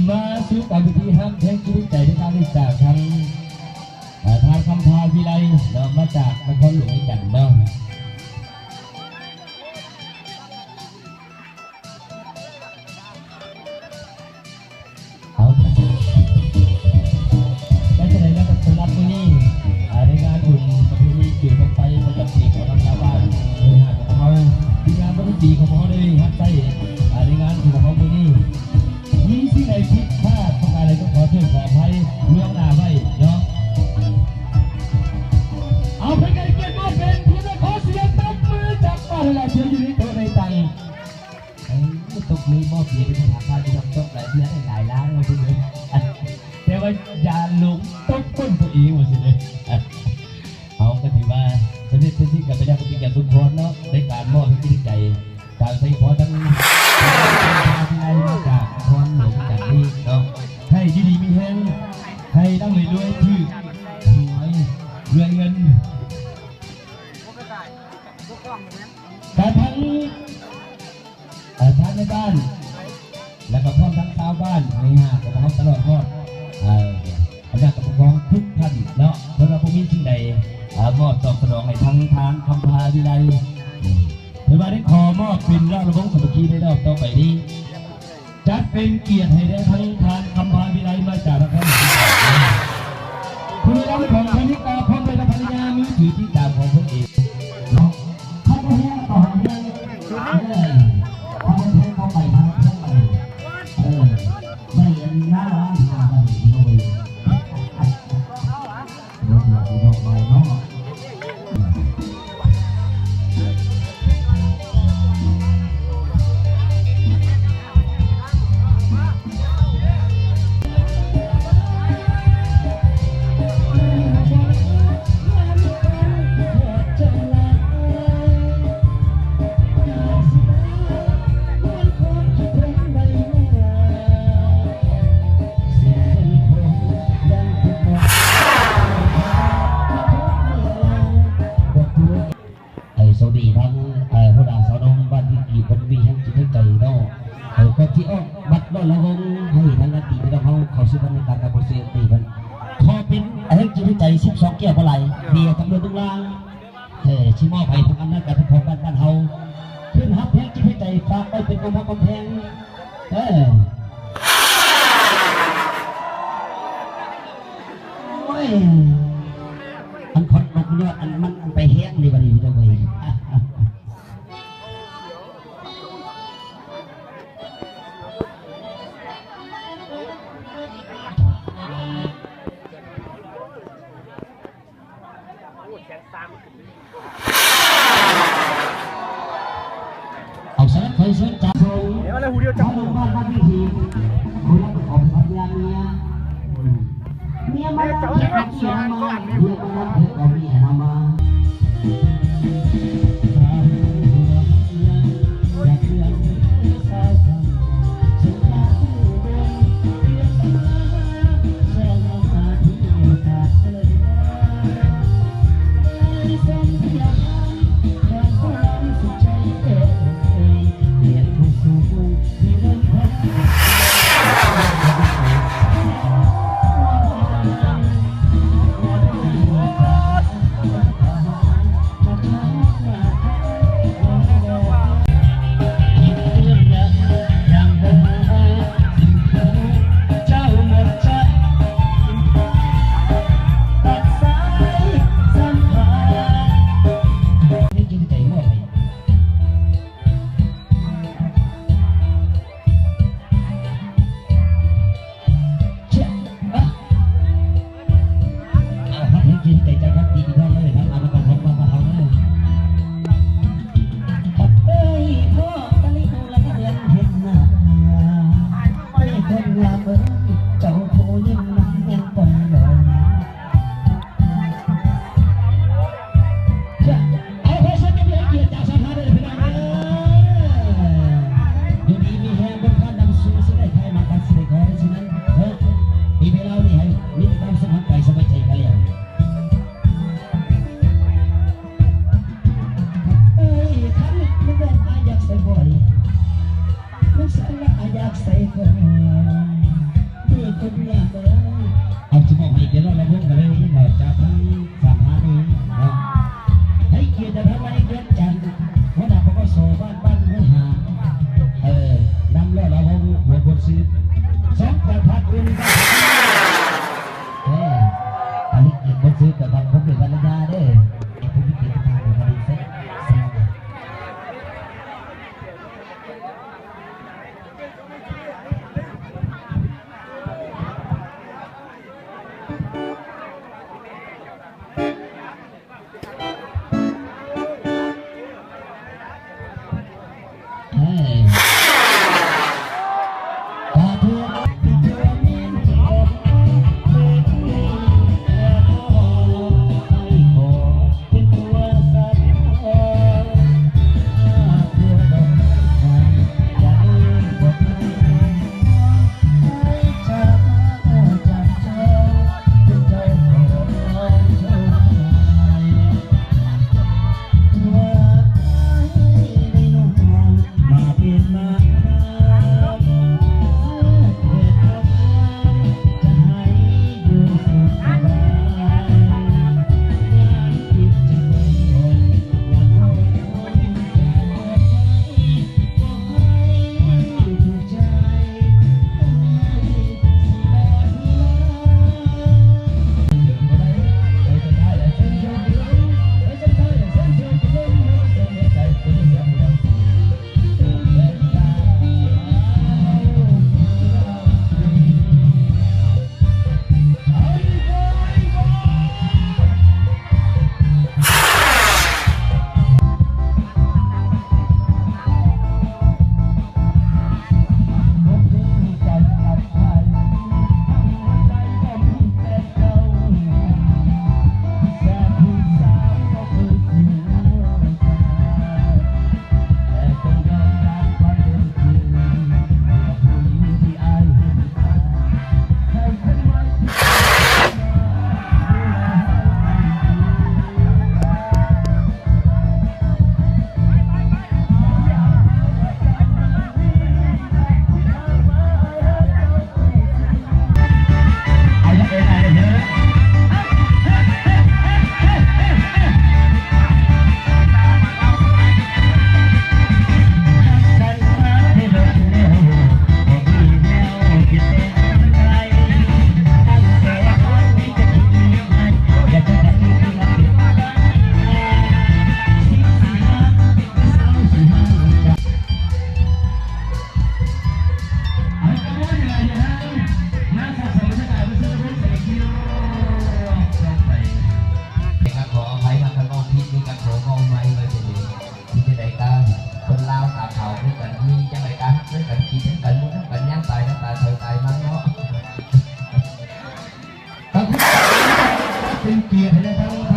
มาสู่การพิธีห้ามแท้งชีวิตใจในการที่จากทางคำพาวิไลเนาะมาจากนครหลวงจันทร์เนาะได้แสดงแล้วสำหรับที่นี่ในงานบุญประเพณีจุดลงไปประจำปีของชาวบ้านโดยหาของเขาทีมงานประจำปีของเขาได้ฮัทใจในงานของเขาที่นี่มีสิ่งใดผิดพลาดประการใดก็ขอโทษขออภัยล่วงหน้าไว้เนาะเอาเป็นไงเกียรติมาเป็นที่จะขอเสียงตบมือจากบ้านเราเชียร์อยู่ในตัวในตังตบมือมอบเสียงเป็นภาษาที่ทำตบหลายเพื่อนหลายล้านเลยทีเดียวแต่ว่าอย่าหลงตบก้นตัวเองหมดสิเลยเอาก็ถือว่าสำเร็จที่กับไปได้ก็เป็นการทุกคนเนาะในการมอบให้ใจการใส่พอทั้งที่ได้มาจากพรหลวงจากนี้เนาะให้ดีมีแห้งให้ตั้งเลยด้วยที่หวยเงินการทั้งท่านในบ้านและก็พร้อมทั้งชาวบ้านในหาดของเขาตลอดทอดอาจารย์กับผู้ปกครองทุกท่านเนาะเพราะเราพวกนี้สิ่งใดมอบตอบสนองให้ทั้งทานคำพาวิไลเพื่อมาได้ขอมอบเป็นราชวงศ์สมุทรีได้รอบต่อไปนี้จัดเป็นเกียรติให้ได้ทั้งทานคำพาวิไลมาจากนครหลวงคุณรับของคณิกาพร้อมด้วยภรรยามือถือที่ตามของพระเอกเนาะเขาก็แห้งต่อแห้งเขาก็แห้งเข้าไปทางแห้งไปไม่เห็นหน้าร้านหาไปเลยดอกไม้เนาะสวัสดีทั้งผู้ด่าสาวนมบ้านที่กี่คนมีทั้งจิตทั้งใจเนาะก็ที่อ้อบัดรอดละวงให้ทั้งนักตีไม่ต้องเขาซื้อพันในการโปรเซสตีมันพอเป็นทั้งจิตทั้งใจ12 แก้วปลาไหลเบียร์ตำรวจตุ้งล่างชิมอไปทั้งอำนาจการทุกคนบ้านเฮาขึ้นฮับแพงจิตทั้งใจฝากไปเป็นกำแพงอันคนลงเลือดอันมันไปแห้งในวันนี้ด้วยเอาสารเคยช่วยจับเดี๋ยวอะไรหูเดียวจับลงบ้านพิธีคุณรับของพันยาเมียมาแล้วจะเอาเสียมาเมียมาแล้วเอาเมียมา เขาด้วยกันมีจังไรการฮักด้วยกันกินด้วยกันมุ้งด้วยกันย่างตายน้ำตาเธอตายมันเนาะขอบคุณเป็นเกียรติให้ทั้ง